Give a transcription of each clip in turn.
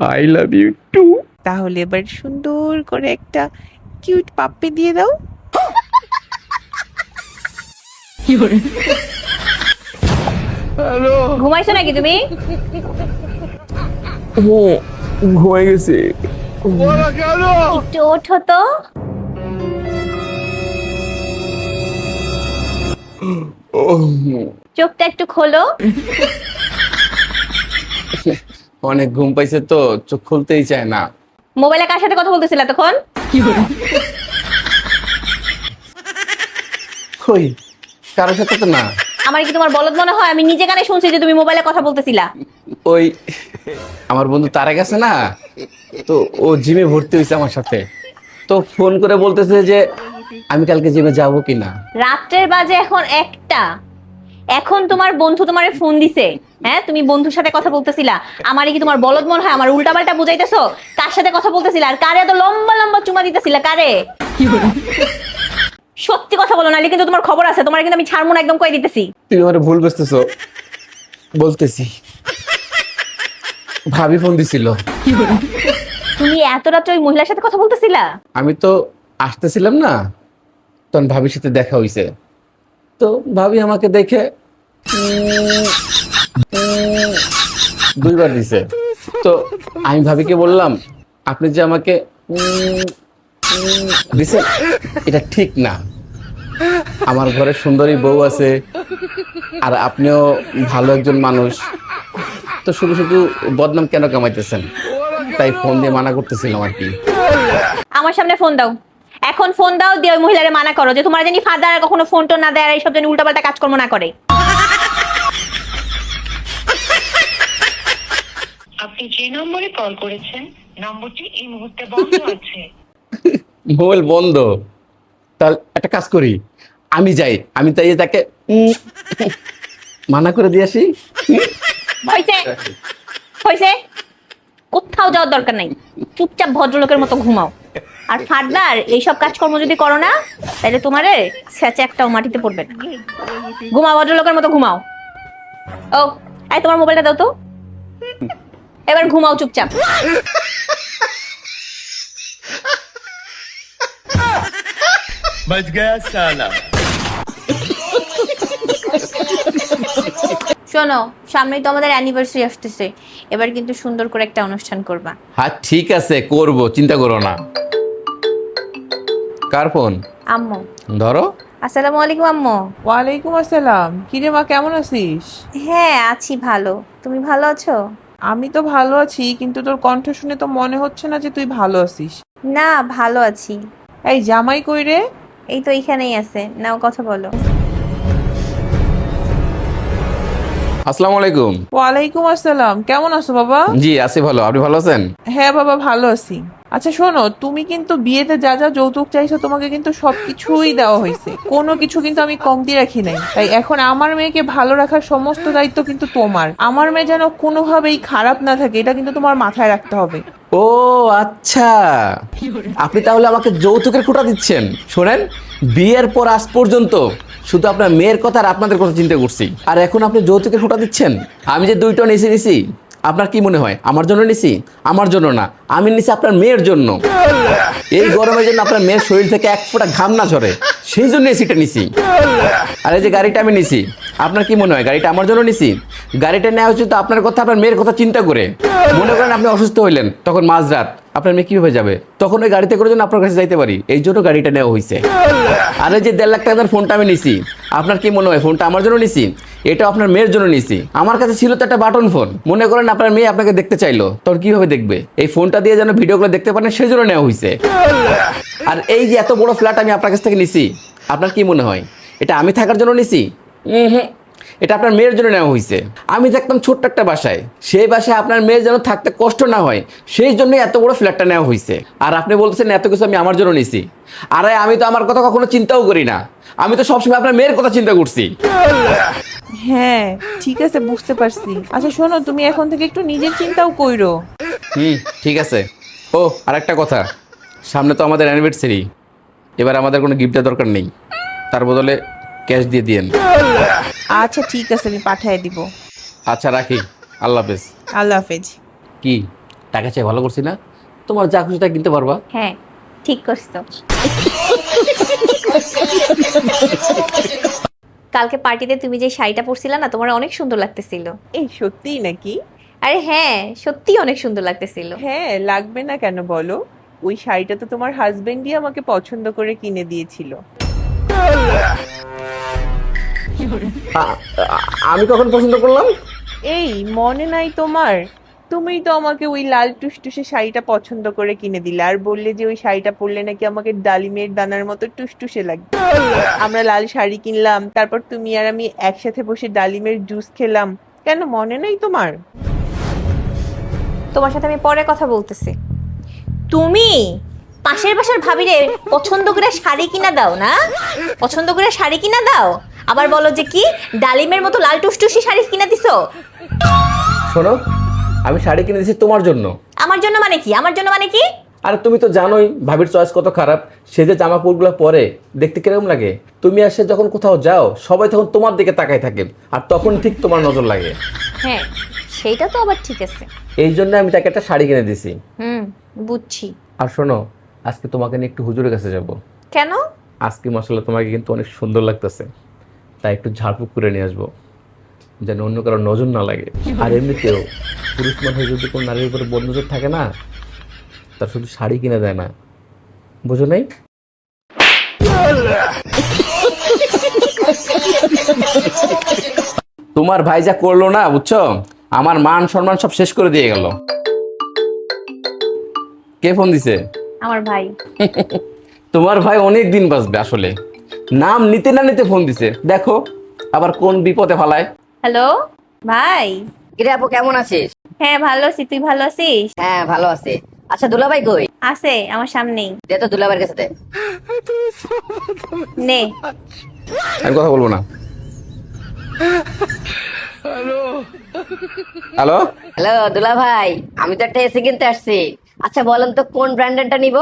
I love you two. তাহলে এবার সুন্দর করে একটা কিউট পাপ্পি দিয়ে দাও। হ্যালো। ঘুমাইছো নাকি তুমি? ও ঘুমাই গেছি। একটু ওঠো তো। চোখটা একটু খোলো। অনেক ঘুম পাইছে তো চোখ খুলতেই চায় না। মোবাইলে কার সাথে কথা বলতেছিল তখন? ওই কারোর সাথে তো না। আমার কি তোমার বলদ মনে হয়? আমি নিজে কানে শুনছি যে তুমি মোবাইলে কথা বলতেছিলা। ওই আমার বন্ধু তারা গেছে না, তো ও জিমে ভর্তি হয়েছে আমার সাথে, তো ফোন করে বলতেছে যে আমি কালকে জিমে যাবো কিনা। রাত্রের বাজে এখন 1টা। এখন তোমার বন্ধু তোমারে ফোন দিছে, হ্যাঁ? তুমি বন্ধুর সাথে কথা বলতেছিলা। আমারই কি তোমার বলদ মনে হয়? আমার উল্টাপাল্টা বুঝাইতেছো? কার সাথে কথা বলতেছিলা? আর কারে এত লম্বা লম্বা চুমা দিতেছিলা? কারে? সত্যি কথা বলো, নাহলে কিন্তু তোমার খবর আছে। তোমার কিন্তু আমি ছাড়বো না, একদম কই দিতেছি। তুমি আমার ভুল বুঝতেছো। বলতেছি ভাবি ফোন দিছিল। তুমি এত রাত্রে ওই মহিলার সাথে কথা বলতেছিলা? আমি তো আসতেছিলাম না, তখন ভাবির সাথে দেখা হইছে। তো ভাবি আমাকে দেখে দুইবার দিছে। তো আমি ভাবিকে বললাম আপনি যে আমাকে দিছে এটা ঠিক না, আমার ঘরে সুন্দরী বউ আছে আর আপনিও ভালো একজন মানুষ, তো শুধু শুধু বদনাম কেন কামাইতেছেন, তাই ফোন দিয়ে মানা করতেছিলাম আর কি। আমার সামনে ফোন দাও, এখন ফোন দাও, দিয়ে ওই মহিলারে মানা করো যে তোমার জানি ফাদার আর কখনো ফোন টোন না দেয় আর এইসব জানি উল্টাপাল্টা কাজকর্ম না করে। আপনি যে নম্বরে কল করেছেন নম্বরটি এই মুহূর্তে বন্ধ আছে। মোবাইল বন্ধ। তাহলে একটা কাজ করি, আমি যাই, আমি তাই তাকে মানা করে দিয়ে আসি। হইছে হইছে, কোথাও যাওয়ার দরকার নাই, চুপচাপ ভদ্রলোকের মতো ঘুমাও। আর ফাদার এইসব কাজকর্ম যদি করো না, তাহলে তোমারে স্যাচে একটাও মাটিতে পড়বে না। ঘুমাও, ভদ্রলোকের মতো ঘুমাও। ও এই তোমার মোবাইলটা দাও তো, এবার ঘুমাও চুপচাপ। बच गया साला। শোনো, সামনেই তো আমাদের অ্যানিভার্সারি আসতেছে, এবার কিন্তু সুন্দর করে একটা অনুষ্ঠান করবা। হ্যাঁ ঠিক আছে, করব, চিন্তা করো না। কার ফোন? আম্মু। ধরো। আসসালামু আলাইকুম আম্মু। ওয়ালাইকুম আসসালাম। কিরে মা, কেমন আছিস? হ্যাঁ আছি ভালো, তুমি ভালো আছো? আমি তো ভালো আছি, কিন্তু তোর কণ্ঠ শুনে তো মনে হচ্ছে না যে তুই ভালো আছিস। না ভালো আছি। এই জামাই কই রে? এই তো এইখানেই আছে, নাও কথা বলো। আসসালামু আলাইকুম। ওয়ালাইকুম আসসালাম। কেমন আছো বাবা? জি আছি ভালো, আপনি ভালো আছেন? হ্যাঁ বাবা, ভালো আছি। আচ্ছা শোনো, তুমি কিন্তু বিয়েতে যা যা যৌতুক চাইছো তোমাকে কিন্তু সবকিছুই দেওয়া হয়েছে, কোনো কিছু কিন্তু আমি কমতি রাখি নাই। তাই এখন আমার মেয়েকে ভালো রাখার সমস্ত দায়িত্ব কিন্তু তোমার। আমার মেয়ে যেন কোনোভাবেই খারাপ না থাকে, এটা কিন্তু তোমার মাথায় রাখতে হবে। ও আচ্ছা, আপনি তাহলে আমাকে যৌতুকের খোঁটা দিচ্ছেন। শোনেন, বিয়ের পর আজ পর্যন্ত শুধু আপনার মেয়ের কথা আর আপনাদের কথা চিন্তা করছি, আর এখন আপনি যৌতুকের খোঁটা দিচ্ছেন। আমি যে 2টা নিছি, আপনার কি মনে হয় আমার জন্য নিছি? আমার জন্য না, আমি নিছি আপনার মেয়ের জন্য। এই গরমের জন্য আপনার মেয়ের শরীর থেকে এক ফোঁটা ঘাম না ঝরে, সেই জন্য এসিটা নিছি। আর এই যে গাড়িটা আমি নিছি, আপনার কি মনে হয় গাড়িটা আমার জন্য নিছি? গাড়িটা নেওয়া হচ্ছে তো আপনার কথা, আপনার মেয়ের কথা চিন্তা করে। মনে করেন আপনি অসুস্থ হইলেন, তখন মাঝরাত আপনার মেয়ে কিভাবে যাবে? তখন ওই গাড়িতে করে জন্য আপনার কাছে যাইতে পারি, এই জন্য গাড়িটা নেওয়া হয়েছে। আর এই যে 1.5 লাখ টাকার ফোনটা আমি নিছি, আপনার কি মনে হয় ফোনটা আমার জন্য নিছি? এটা আপনার মেয়ের জন্য নিছি। আমার কাছে ছিল তো একটা বাটন ফোন, মনে করেন আপনার মেয়ে আপনাকে দেখতে চাইলো, তখন কিভাবে দেখবে? এই ফোনটা দিয়ে যেন ভিডিওগুলো দেখতে পারেন, সেই জন্য নেওয়া হয়েছে। আর এই যে এত বড় ফ্ল্যাট আমি আপনার কাছ থেকে নিছি, আপনার কি মনে হয় এটা আমি থাকার জন্য নিছি? এটা আপনার মেয়ের জন্য নেওয়া হয়েছে। আমি থাকতাম ছোট্ট একটা বাসায়, সেই বাসায় আপনার মেয়ের যেন থাকতে কষ্ট না হয়, সেই জন্যই এত বড় ফ্ল্যাটটা নেওয়া হয়েছে। আর আপনি বলতেছেন এত কিছু আমি আমার জন্য নিছি। আরে আমি তো আমার কথা কখনো চিন্তাও করি না, আমি তো সবসময় আপনার মেয়ের কথা চিন্তা করছি। হ্যাঁ ঠিক আছে, বুঝতে পারছি। আচ্ছা শোনো, তুমি এখন থেকে একটু নিজের চিন্তাও কইরো। ঠিক আছে। ও আর একটা কথা, সামনে তো আমাদের অ্যানিভার্সারি, এবার আমাদের কোনো গিফটের দরকার নেই, তার বদলে ক্যাশ দিয়ে দিয়েন। আচ্ছা ঠিক আছে, আমি পাঠিয়ে দিব। আচ্ছা রাখি, আল্লাহ হাফেজ। আল্লাহ হাফেজ। কি টাকা চাই ভালো করছি না? তোমার যা খুশি তা কিনতে পারবা। হ্যাঁ ঠিক করছো। কালকে পার্টিতে তুমি যে শাড়িটা পরছিলা না, তোমার অনেক সুন্দর লাগতেছিল। এই সত্যিই নাকি? আরে হ্যাঁ, সত্যি অনেক সুন্দর লাগতেছিল। হ্যাঁ, লাগবে না কেন বলো? ওই শাড়িটা তো তোমার হাজবেন্ডই আমাকে পছন্দ করে কিনে দিয়েছিল। আমি কখন পছন্দ করলাম? এই মনে নাই তোমার? তুমিই তো আমাকে ওই লাল টুসটুসে শাড়িটা পছন্দ করে কিনে দিলে, আর বললে যে ওই শাড়িটা পরলে নাকি আমাকে ডালিমের দানার মতো টুসটুসে লাগবে। আমরা লাল শাড়ি কিনলাম, তারপর তুমি আর আমি একসাথে বসে ডালিমের জুস খেলাম। কেন মনে নেই তোমার? তোমার সাথে আমি পরে কথা বলতেছি। তুমি পাশের বাসার ভাবিরে পছন্দ করে শাড়ি কিনা দাও না? পছন্দ করে শাড়ি কিনা দাও, আবার বলো যে কি ডালিমের মতো লাল টুসটুসি শাড়ি কিনা দিছো। শোনো, আমি শাড়ি কিনে দিয়েছি তোমার জন্য। আমার জন্য মানে কি? আমার জন্য মানে কি? আর তুমি তো জানোই ভাবির চয়েস কত খারাপ। সে যে জামা কাপড়গুলো পরে দেখতে কিরকম লাগে। তুমি আর সে যখন কোথাও যাও সবাই তখন তোমার দিকে তাকায় থাকে, আর তখন ঠিক তোমার নজর লাগে। হ্যাঁ সেইটা তো আবার ঠিক আছে। এই জন্য আমি তাকে একটা শাড়ি কিনে দিয়েছি। বুঝছি। আর শোনো, আজকে তোমাকে নিয়ে একটু হুজুরের কাছে যাব। কেন? আজকে মাসাল্লাহ তোমাকে কিন্তু অনেক সুন্দর লাগতেছে, তাই একটু ঝাড়ফুঁক করে নিয়ে আসবো, যেন অন্য কারো নজর না লাগে। আর এমনিতেও পুরুষ মানুষ যদি কোনো নারীর উপরে বদ নজর থাকে না, তার শুধু শাড়ি কিনে দেয় না, বুঝো নাই? তোমার ভাই যা করলো না, বুঝছো, আমার মান সম্মান সব শেষ করে দিয়ে গেল। কে ফোন দিছে? আমার ভাই। তোমার ভাই অনেক দিন বাঁচবে আসলে। নাম নিতে না নিতে ফোন দিছে, দেখো আবার কোন বিপদে ফালায়। হ্যালো ভাই। কিরে আপু কেমন আছিস? হ্যাঁ ভালো আছি, তুই ভালো আছিস? হ্যাঁ ভালো আছি। আচ্ছা দুলাভাই কই? আছে আমার সামনেই। দে তো দুলাভাইয়ের কাছে দে। নে। আমি কথা বলবো না। হ্যালো। হ্যালো দুলাভাই, আমি তো একটা এসি কিনতে আসছি। আচ্ছা বলেন তো কোন ব্র্যান্ডেরটা নিব?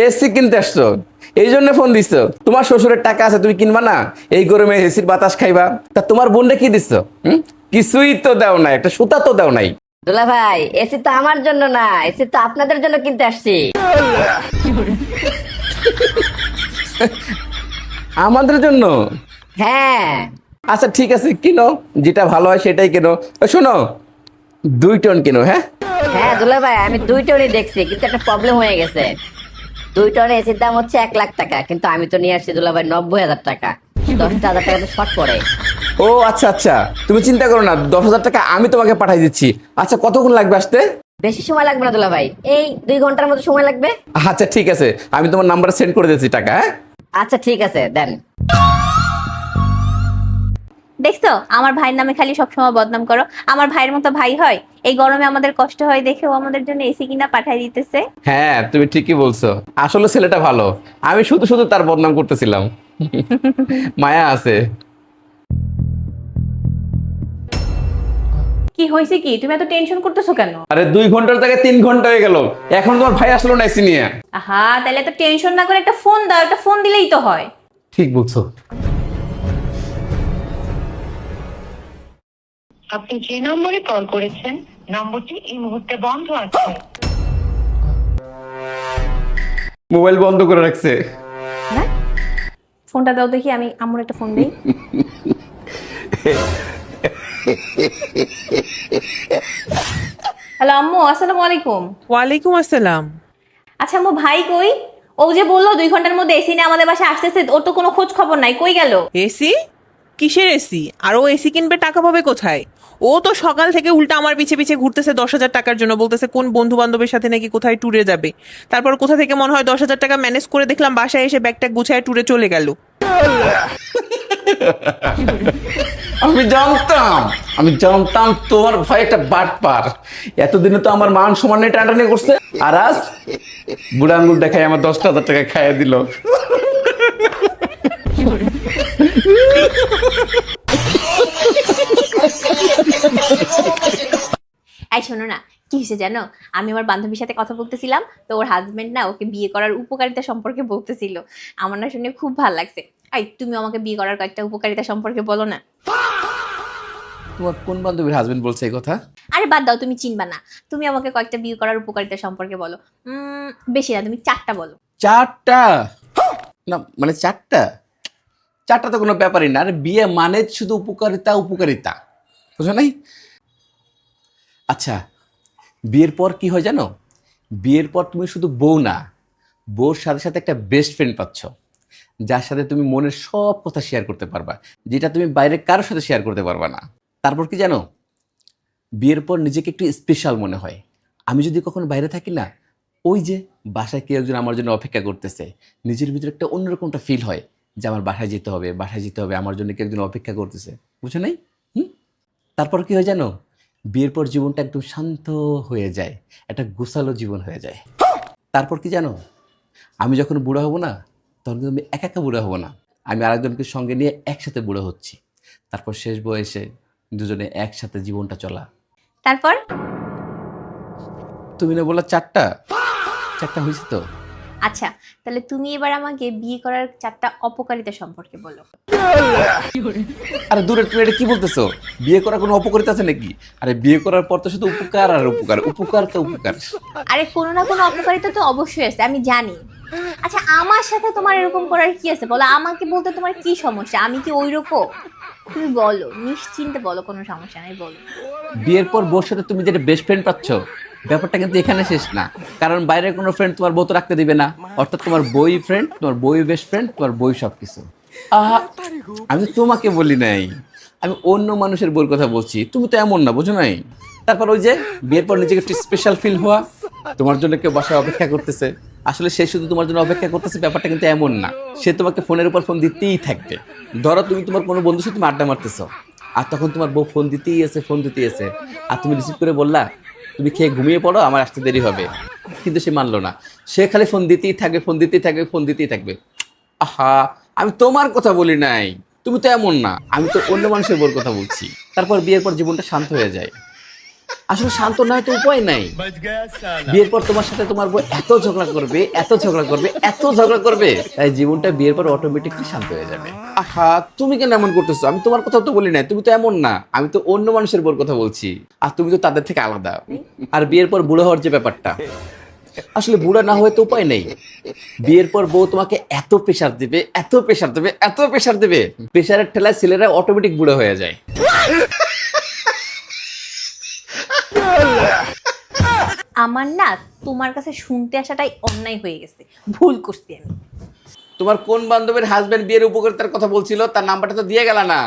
এসি কিনতে আসছো, এই জন্য ফোন দিছো? তোমার শ্বশুরের টাকা আছে, তুমি কিনবা না? এই গরমে এসির বাতাস খাইবা। তা তোমার বোনটা কি দিছো? কিছুই তো দাও নাই, একটা সুতা তো দাও নাই। দুলাভাই এসি তো আমার জন্য না, এসি তো আপনাদের জন্য কিনতে আসছি। আমাদের জন্য? হ্যাঁ। আচ্ছা ঠিক আছে, কিনো, যেটা ভালো হয় সেটাই কেনো। শোনো, 2 টন কিনো। হ্যাঁ হ্যাঁ দুলাভাই আমি 2 টনই দেখছি, কিন্তু একটা প্রবলেম হয়ে গেছে। 2 টন এসির দাম হচ্ছে 1 লাখ টাকা, কিন্তু আমি তো নিয়ে আসছি দুলাভাই 90,000 টাকা। 10,000 টাকা তো শর্ট পড়ে। ও আচ্ছা আচ্ছা, তুমি চিন্তা করো না, 10,000 টাকা আমি তোমাকে পাঠিয়ে দিচ্ছি। আচ্ছা কতক্ষণ লাগবে আসতে? বেশি সময় লাগবে না দুলাভাই, এই 2 ঘন্টার মতো সময় লাগবে। আচ্ছা ঠিক আছে, আমি তোমার নাম্বারে সেন্ড করে দিচ্ছি টাকা। হ্যাঁ আচ্ছা ঠিক আছে দেন। দেখছো আমার ভাইয়ের নামে খালি সবসময় বদনাম করো। আমার ভাইয়ের মতো ভাই হয়? এই গরমে আমাদের কষ্ট হয় দেখে ও আমাদের জন্য এসি কিনা পাঠাই দিতেছে। হ্যাঁ তুমি ঠিকই বলছো, আসলে ছেলেটা ভালো। আমি শুধু শুধু তার বদনাম করতেছিলাম। মায়া আছে। কি হয়েছে কি? তুমি এত টেনশন করতেছো কেন? আরে 2 ঘন্টার জায়গায় 3 ঘন্টা হয়ে গেল, এখন তোমার ভাই আসলো না এসি নিয়ে। আহা তাহলে তো টেনশন না করে একটা ফোন দাও, একটা ফোন দিলেই তো হয়। ঠিক বলছো। আপনি যে নম্বরে কল করেছেন নম্বরটি এই মুহূর্তে বন্ধ আছে। মোবাইল বন্ধ করে রাখছে। হ্যাঁ ফোনটা দাও দেখি, আমি আম্মুর একটা ফোন দিই। হ্যালো আম্মু, আসসালামু আলাইকুম। ওয়ালাইকুম আসসালাম। আচ্ছা আম্মু ভাই কই? ও যে বললো 2 ঘন্টার মধ্যে এসি নিয়ে আমাদের বাসায় আসতেছে, ওর তো কোনো খোঁজ খবর নাই, কই গেল? এসি? কিসের এসি? আর ও এসি কিনবে টাকা পাবে কোথায়? ও তো সকাল থেকে উল্টা আমার পিছে পিছে ঘুরতেছে 10,000 টাকার জন্য, বলতেছে কোন বন্ধু বান্ধবের সাথে নাকি কোথায় ট্যুরে যাবে। তারপর কোথা থেকে মনে হয় 10,000 টাকা ম্যানেজ করে দেখলাম বাসায় এসে ব্যাগটা গুছায় ট্যুরে চলে গেল। আমি জানতাম তোমার ভাই একটা বাটপার। এতদিনে তো আমার মান সম্মানে টানাটানি করছে, আর আজ বুড়া আঙ্গুল দেখাই আমার 10,000 টাকা খাইয়ে দিল। এই শোনো না, কি হয়েছে জানো? আমি আমার বান্ধবীর সাথে কথা বলতেছিলাম, তো ওর হাজবেন্ড না ওকে বিয়ে করার উপকারিতা সম্পর্কে বলতেছিল। আমার না শুনে খুব ভালো লাগছে। এই তুমি আমাকে বিয়ে করার কয়েকটা উপকারিতা সম্পর্কে বলো না। তোমার কোন বান্ধবীর হাজবেন্ড বলছে এই কথা? আরে বাদ দাও, তুমি চিনবা না। তুমি আমাকে কয়েকটা বিয়ে করার উপকারিতা সম্পর্কে বলো। বেশি না, তুমি 4টা বলো। 4টা? না মানে 4টা? 4টা তো কোনো ব্যাপারই না। আরে বিয়ে মানে শুধু উপকারিতা উপকারিতা, বুঝো নাই? আচ্ছা, বিয়ের পর কি হয় জানো? বিয়ের পর তুমি শুধু বউ না, বউর সাথে সাথে একটা বেস্ট ফ্রেন্ড পাচ্ছ, যার সাথে তুমি মনের সব কথা শেয়ার করতে পারবা, যেটা তুমি বাইরে কারোর সাথে শেয়ার করতে পারবা না। তারপর কি জানো, বিয়ের পর নিজেকে একটু স্পেশাল মনে হয়। আমি যদি কখনো বাইরে থাকি না, ওই যে বাসায় কেউ একজন আমার জন্য অপেক্ষা করতেছে, নিজের ভিতরে একটা অন্যরকমটা ফিল হয় যে আমার বাসায় যেতে হবে, বাসায় যেতে হবে, আমার জন্য কেউ একজন অপেক্ষা করতেছে, বুঝো নাই? তারপর কি হয় জানো, বিয়ের পর জীবনটা একদম শান্ত হয়ে যায়, একটা গোছালো জীবন হয়ে যায়। তারপর কি জানো, আমি যখন বুড়ো হব না, তখন কিন্তু আমি একা একা বুড়ো হব না, আমি আরেকজনকে সঙ্গে নিয়ে একসাথে বুড়ো হচ্ছি। তারপর শেষ বয়সে দুজনে একসাথে জীবনটা চলা। তারপর তুমি না বললা 4টা হয়েছে তো? আচ্ছা, তাহলে তুমি এবার আমাকে বিয়ে করার 4টা অপকারিতা সম্পর্কে বলো। আরে দূরে, তুমি এটা কি বলতেছো? বিয়ে করার কোনো অপকারিতা আছে নাকি? আরে বিয়ে করার পর তো শুধু উপকার আর উপকার, উপকার তো উপকার। আরে কোনো না কোনো অপকারিতা তো অবশ্যই আছে, আমি জানি। আচ্ছা, আমার সাথে তোমার এরকম করার কি আছে বলো? আমাকে বলতে তোমার কি সমস্যা? আমি কি ওইরকম? তুমি বলো, নিশ্চিন্তে বলো, কোনো সমস্যা নাই, বলো। বিয়ের পর বউর সাথে তুমি যেটা বেস্ট ফ্রেন্ড পাচ্ছ, ব্যাপারটা কিন্তু এখানে শেষ না। কারণ বাইরের কোনো ফ্রেন্ড তোমার বউ তো রাখতে দিবে না, অর্থাৎ তোমার বই ফ্রেন্ড, তোমার বই বেস্ট ফ্রেন্ড, তোমার বই সব কিছু। আমি তো তোমাকে বলি নাই, আমি অন্য মানুষের বউর কথা বলছি। তুমি তো এমন না, বুঝো নাই? তারপর ওই যে বিয়ের পর নিজেকে একটু স্পেশাল ফিল হওয়া, তোমার জন্য কেউ বাসায় অপেক্ষা করতেছে, আসলে সে শুধু তোমার জন্য অপেক্ষা করতেছে ব্যাপারটা কিন্তু এমন না। সে তোমাকে ফোনের উপর ফোন দিতেই থাকবে। ধরো তুমি তোমার কোনো বন্ধুর সাথে তুমি আড্ডা মারতেছো, আর তখন তোমার বউ ফোন দিতেই আছে, আর তুমি রিসিভ করে বললা তুমি খেয়ে ঘুমিয়ে পড়ো, আমার আসতে দেরি হবে, কিন্তু সে মানলো না। সে খালি ফোন দিতেই থাকবে। আহা, আমি তোমার কথা বলি নাই, তুমি তো এমন না, আমি তো অন্য মানুষের বউর কথা বলছি। তারপর বিয়ের পর জীবনটা শান্ত হয়ে যায়। আসলে শান্ত না হয় তো উপায় নাই। बच गया साला। বিয়ের পর তোমার সাথে তোমার বউ এত ঝগড়া করবে, তাই জীবনটা বিয়ের পর অটোমেটিকলি শান্ত হয়ে যাবে। আহা, তুমি কেন এমন করতেছো? আমি তোমার কথা তো বলি নাই, তুমি তো এমন না, আমি তো অন্য মানুষের বউর কথা বলছি, আর তুমি তো তাদের থেকে আলাদা। আর বিয়ের পর বুড়ো হওয়ার যে ব্যাপারটা, আসলে বুড়া না হয়ে তো উপায় নেই। বিয়ের পর বউ তোমাকে এত প্রেশার দিবে, প্রেশারের ঠেলায় ছেলেরা অটোমেটিক বুড়ো হয়ে যায়। আমার না তোমার কাছে শুনতে আসাটাই অন্যায় হয়ে গেছে, ভুল করছি আমি। তোমার কোন বান্ধবীর হাজবেন্ড বিয়ের উপকারিতার কথা বলছিল, তার নাম্বারটা তো দিয়ে গেল না।